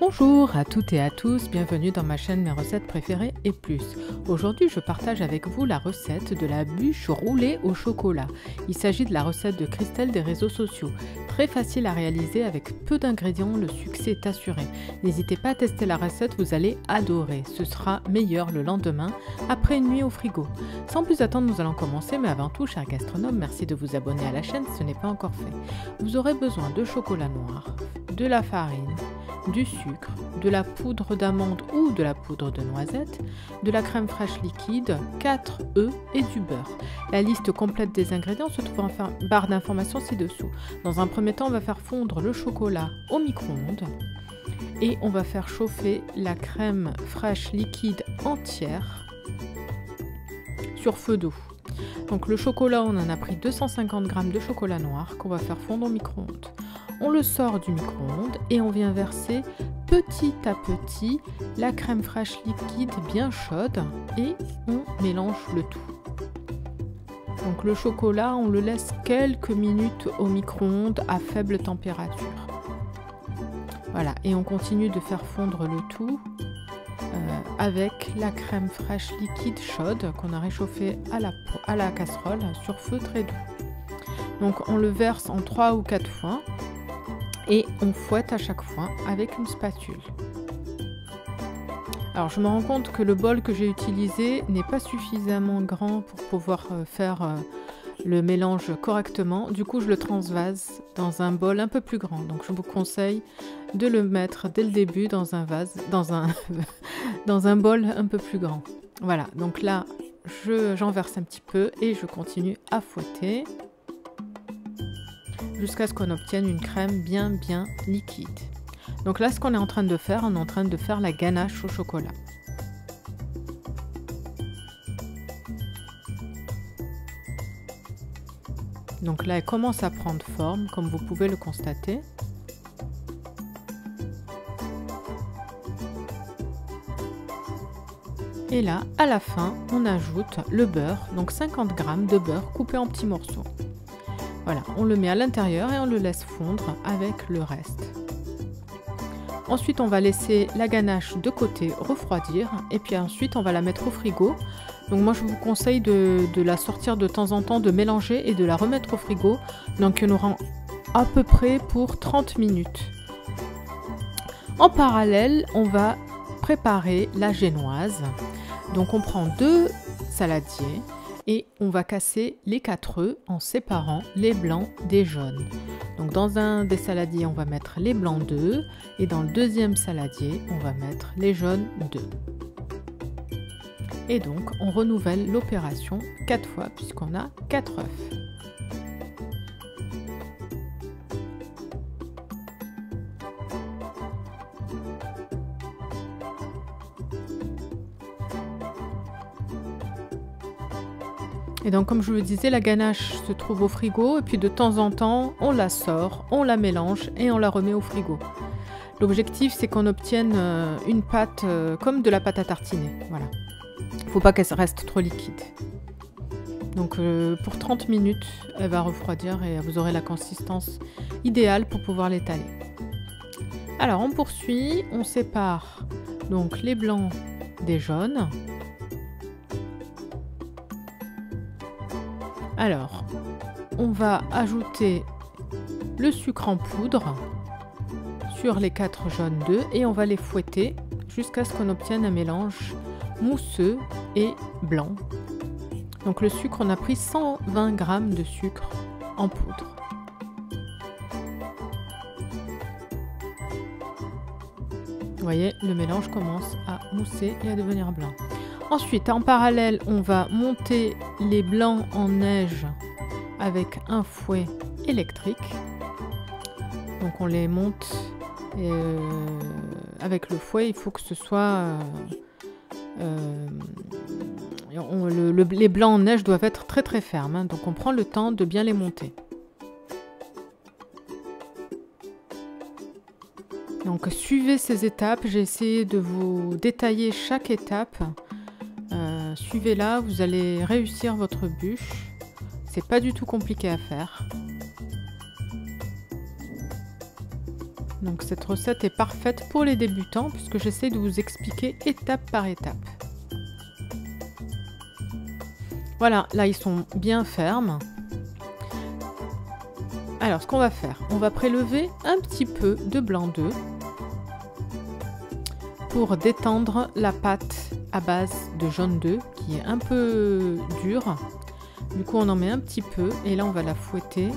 Bonjour à toutes et à tous, bienvenue dans ma chaîne Mes recettes préférées et plus. Aujourd'hui je partage avec vous la recette de la bûche roulée au chocolat. Il s'agit de la recette de Christelle des réseaux sociaux. Très facile à réaliser avec peu d'ingrédients, le succès est assuré. N'hésitez pas à tester la recette, vous allez adorer. Ce sera meilleur le lendemain, après une nuit au frigo. Sans plus attendre, nous allons commencer, mais avant tout, chers gastronomes, merci de vous abonner à la chaîne si ce n'est pas encore fait. Vous aurez besoin de chocolat noir, de la farine, du sucre, de la poudre d'amande ou de la poudre de noisette, de la crème fraîche liquide, 4 œufs et du beurre. La liste complète des ingrédients se trouve en barre d'informations ci-dessous. Dans un premier temps, on va faire fondre le chocolat au micro-ondes et on va faire chauffer la crème fraîche liquide entière sur feu doux. Donc le chocolat, on en a pris 250 g de chocolat noir qu'on va faire fondre au micro-ondes. On le sort du micro-ondes et on vient verser petit à petit la crème fraîche liquide bien chaude et on mélange le tout. Donc le chocolat, on le laisse quelques minutes au micro-ondes à faible température. Voilà, et on continue de faire fondre le tout avec la crème fraîche liquide chaude qu'on a réchauffée à la casserole sur feu très doux. Donc on le verse en 3 ou 4 fois. Et on fouette à chaque fois avec une spatule. Alors je me rends compte que le bol que j'ai utilisé n'est pas suffisamment grand pour pouvoir faire le mélange correctement. Du coup je le transvase dans un bol un peu plus grand. Donc je vous conseille de le mettre dès le début dans un vase, dans un bol un peu plus grand. Voilà, donc là j'en verse un petit peu et je continue à fouetter jusqu'à ce qu'on obtienne une crème bien liquide. Donc là, ce qu'on est en train de faire, on est en train de faire la ganache au chocolat. Donc là, elle commence à prendre forme, comme vous pouvez le constater. Et là, à la fin, on ajoute le beurre, donc 50 g de beurre coupé en petits morceaux. Voilà, on le met à l'intérieur et on le laisse fondre avec le reste. Ensuite, on va laisser la ganache de côté refroidir et puis ensuite, on va la mettre au frigo. Donc moi, je vous conseille de la sortir de temps en temps, de mélanger et de la remettre au frigo. Donc, on aura à peu près pour 30 minutes. En parallèle, on va préparer la génoise. Donc, on prend 2 saladiers. Et on va casser les 4 œufs en séparant les blancs des jaunes. Donc dans un des saladiers, on va mettre les blancs d'œufs et dans le deuxième saladier, on va mettre les jaunes d'œufs. Et donc on renouvelle l'opération 4 fois puisqu'on a 4 œufs. Et donc comme je vous le disais, la ganache se trouve au frigo et puis de temps en temps, on la sort, on la mélange et on la remet au frigo. L'objectif, c'est qu'on obtienne une pâte comme de la pâte à tartiner. Voilà. Il ne faut pas qu'elle reste trop liquide. Donc pour 30 minutes, elle va refroidir et vous aurez la consistance idéale pour pouvoir l'étaler. Alors on poursuit, on sépare donc les blancs des jaunes. Alors, on va ajouter le sucre en poudre sur les 4 jaunes d'œufs et on va les fouetter jusqu'à ce qu'on obtienne un mélange mousseux et blanc. Donc le sucre, on a pris 120 g de sucre en poudre. Vous voyez, le mélange commence à mousser et à devenir blanc. Ensuite, en parallèle, on va monter les blancs en neige avec un fouet électrique. Donc on les monte avec le fouet, il faut que ce soit... les blancs en neige doivent être très fermes, hein, donc on prend le temps de bien les monter. Donc suivez ces étapes, j'ai essayé de vous détailler chaque étape. Suivez-la, vous allez réussir votre bûche. C'est pas du tout compliqué à faire. Donc cette recette est parfaite pour les débutants puisque j'essaie de vous expliquer étape par étape. Voilà, là ils sont bien fermes. Alors ce qu'on va faire, on va prélever un petit peu de blanc d'œuf pour détendre la pâte à base de jaune d'œuf qui est un peu dure. Du coup on en met un petit peu et là on va la fouetter.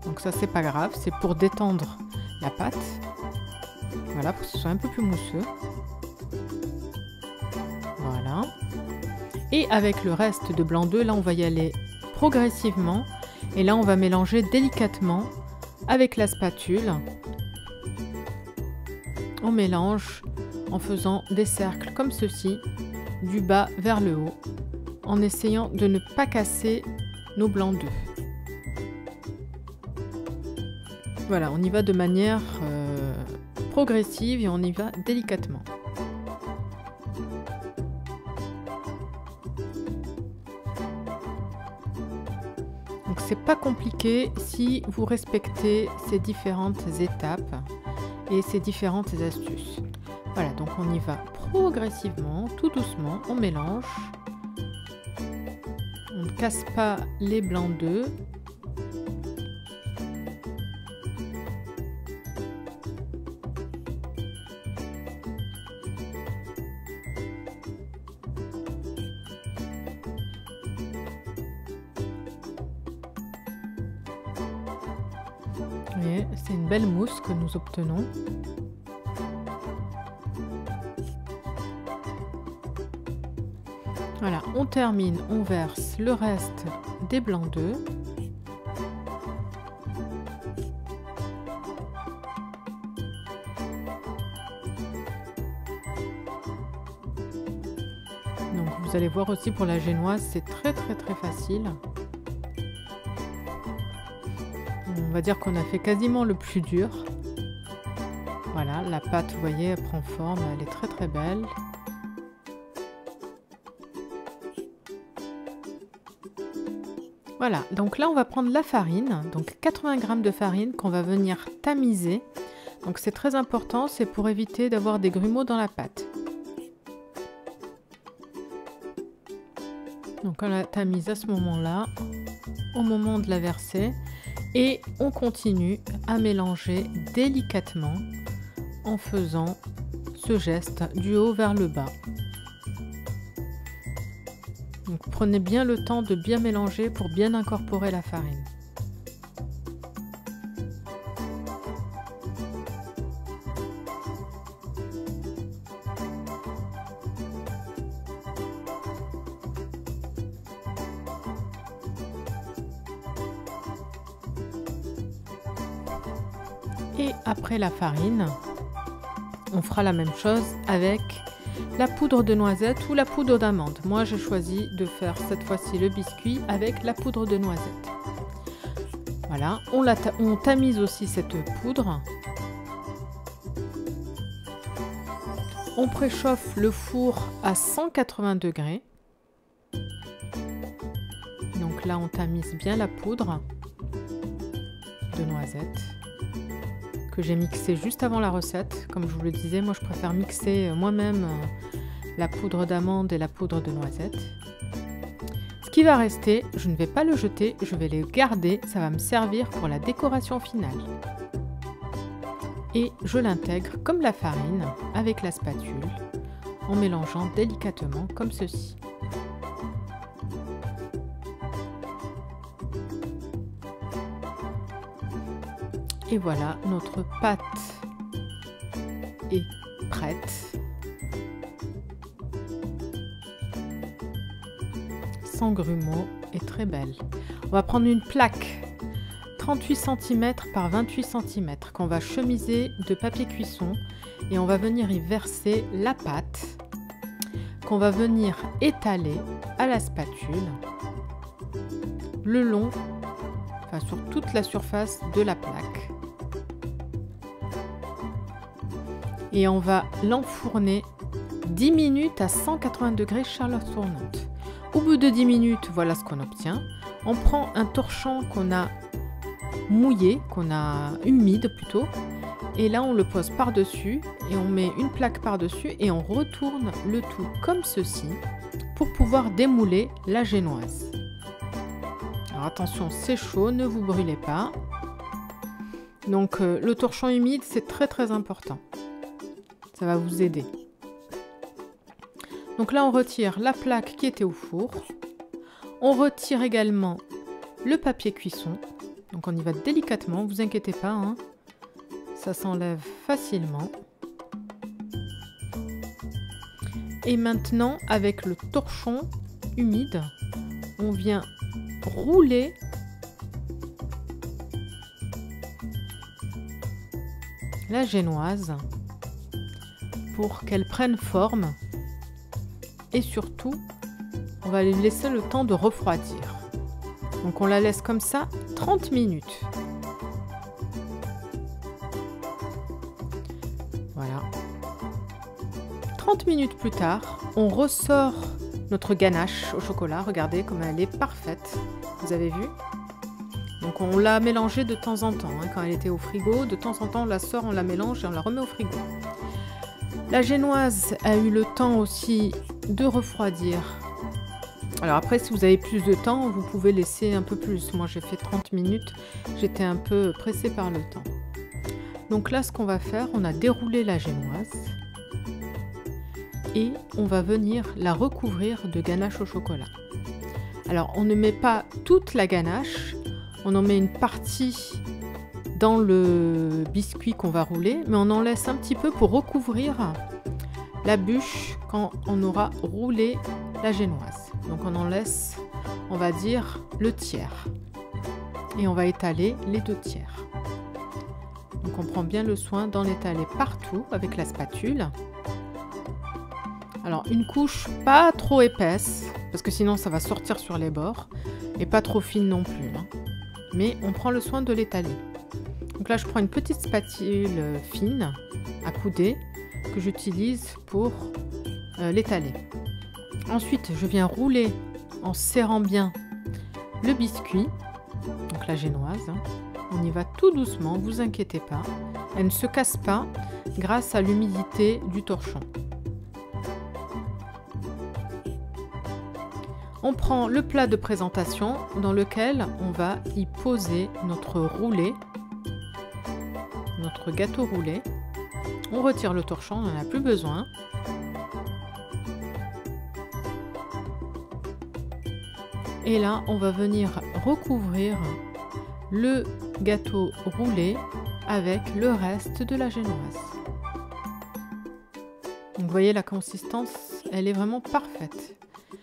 Donc ça c'est pas grave, c'est pour détendre la pâte. Voilà, pour que ce soit un peu plus mousseux. Voilà. Et avec le reste de blanc d'œuf, là on va y aller progressivement. Et là on va mélanger délicatement avec la spatule. On mélange en faisant des cercles comme ceci, du bas vers le haut, en essayant de ne pas casser nos blancs d'œufs. Voilà, on y va de manière progressive et on y va délicatement. Donc c'est pas compliqué si vous respectez ces différentes étapes et ces différentes astuces. Voilà, donc on y va progressivement, tout doucement, on mélange. On ne casse pas les blancs d'œufs. C'est une belle mousse que nous obtenons. Voilà, on termine, on verse le reste des blancs d'œufs. Donc vous allez voir aussi pour la génoise, c'est très facile. On va dire qu'on a fait quasiment le plus dur. Voilà, la pâte, vous voyez, elle prend forme, elle est très belle. Voilà, donc là on va prendre la farine, donc 80 g de farine qu'on va venir tamiser. Donc c'est très important, c'est pour éviter d'avoir des grumeaux dans la pâte. Donc on la tamise à ce moment-là, au moment de la verser. Et on continue à mélanger délicatement en faisant ce geste du haut vers le bas. Donc prenez bien le temps de bien mélanger pour bien incorporer la farine. Et après la farine, on fera la même chose avec la poudre de noisette ou la poudre d'amande. Moi, j'ai choisi de faire cette fois-ci le biscuit avec la poudre de noisette. Voilà, on tamise aussi cette poudre. On préchauffe le four à 180 degrés. Donc là, on tamise bien la poudre de noisette que j'ai mixé juste avant la recette. Comme je vous le disais, moi je préfère mixer moi-même la poudre d'amande et la poudre de noisette. Ce qui va rester, je ne vais pas le jeter, je vais le garder, ça va me servir pour la décoration finale. Et je l'intègre comme la farine avec la spatule en mélangeant délicatement comme ceci. Et voilà, notre pâte est prête. Sans grumeaux et très belle. On va prendre une plaque 38 cm par 28 cm qu'on va chemiser de papier cuisson et on va venir y verser la pâte qu'on va venir étaler à la spatule le long, enfin sur toute la surface de la plaque. Et on va l'enfourner 10 minutes à 180 degrés chaleur tournante. Au bout de 10 minutes, voilà ce qu'on obtient. On prend un torchon qu'on a mouillé, qu'on a humide plutôt, Et là, on le pose par-dessus et on met une plaque par-dessus et on retourne le tout comme ceci pour pouvoir démouler la génoise. Alors attention, c'est chaud, ne vous brûlez pas. Donc le torchon humide, c'est très important. Ça va vous aider. Donc là, on retire la plaque qui était au four. On retire également le papier cuisson. Donc on y va délicatement, vous inquiétez pas, hein. Ça s'enlève facilement. Et maintenant, avec le torchon humide, on vient rouler la génoise pour qu'elle prenne forme. Et surtout, on va lui laisser le temps de refroidir. Donc on la laisse comme ça 30 minutes. Voilà. 30 minutes plus tard, on ressort notre ganache au chocolat. Regardez comme elle est parfaite. Vous avez vu? Donc on l'a mélangée de temps en temps. Hein, quand elle était au frigo, de temps en temps on la sort, on la mélange et on la remet au frigo. La génoise a eu le temps aussi de refroidir. Alors après, si vous avez plus de temps, vous pouvez laisser un peu plus. Moi, j'ai fait 30 minutes. J'étais un peu pressée par le temps. Donc là, ce qu'on va faire, on a déroulé la génoise. Et on va venir la recouvrir de ganache au chocolat. Alors, on ne met pas toute la ganache. On en met une partie dans le biscuit qu'on va rouler. Mais on en laisse un petit peu pour recouvrir la bûche quand on aura roulé la génoise. Donc on en laisse, on va dire, le tiers. Et on va étaler les 2 tiers. Donc on prend bien le soin d'en étaler partout avec la spatule. Alors une couche pas trop épaisse, parce que sinon ça va sortir sur les bords. Et pas trop fine non plus. Hein. Mais on prend le soin de l'étaler. Donc là je prends une petite spatule fine, à couder, que j'utilise pour l'étaler. Ensuite, je viens rouler en serrant bien le biscuit, donc la génoise. On y va tout doucement, vous inquiétez pas. Elle ne se casse pas grâce à l'humidité du torchon. On prend le plat de présentation dans lequel on va y poser notre roulé, notre gâteau roulé. On retire le torchon, on n'en a plus besoin. Et là, on va venir recouvrir le gâteau roulé avec le reste de la génoise. Donc, vous voyez la consistance, elle est vraiment parfaite.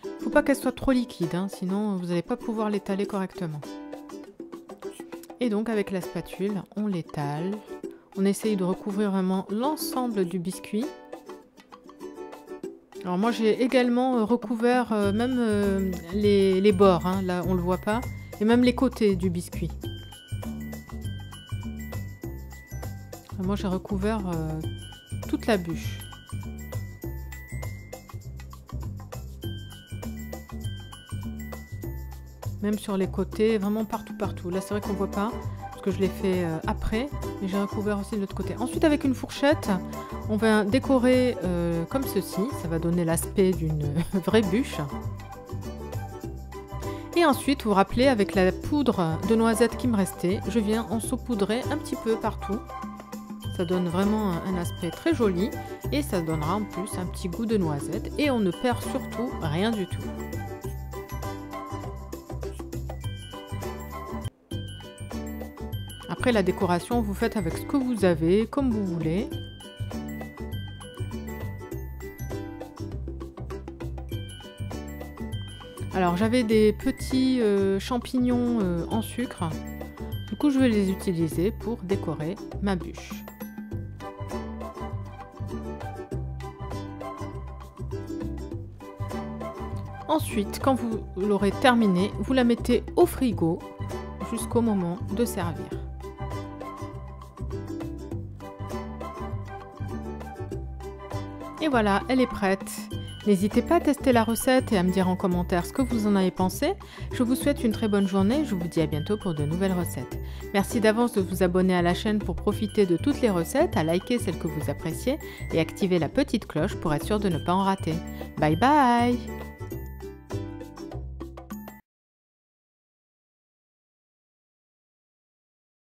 Il ne faut pas qu'elle soit trop liquide, hein, sinon vous n'allez pas pouvoir l'étaler correctement. Et donc avec la spatule, on l'étale. On essaye de recouvrir vraiment l'ensemble du biscuit. Alors moi j'ai également recouvert même les bords, hein, là on ne le voit pas, et même les côtés du biscuit. Moi j'ai recouvert toute la bûche. Même sur les côtés, vraiment partout. Là c'est vrai qu'on ne voit pas, parce que je l'ai fait après, mais j'ai recouvert aussi de l'autre côté. Ensuite avec une fourchette, on va décorer comme ceci, ça va donner l'aspect d'une vraie bûche. Et ensuite, vous vous rappelez, avec la poudre de noisette qui me restait, je viens en saupoudrer un petit peu partout. Ça donne vraiment un aspect très joli et ça donnera en plus un petit goût de noisette et on ne perd surtout rien du tout. Après la décoration, vous faites avec ce que vous avez, comme vous voulez. Alors j'avais des petits champignons en sucre, du coup je vais les utiliser pour décorer ma bûche. Ensuite, quand vous l'aurez terminé, vous la mettez au frigo jusqu'au moment de servir. Et voilà, elle est prête. N'hésitez pas à tester la recette et à me dire en commentaire ce que vous en avez pensé. Je vous souhaite une très bonne journée et je vous dis à bientôt pour de nouvelles recettes. Merci d'avance de vous abonner à la chaîne pour profiter de toutes les recettes, à liker celles que vous appréciez et activer la petite cloche pour être sûr de ne pas en rater. Bye bye!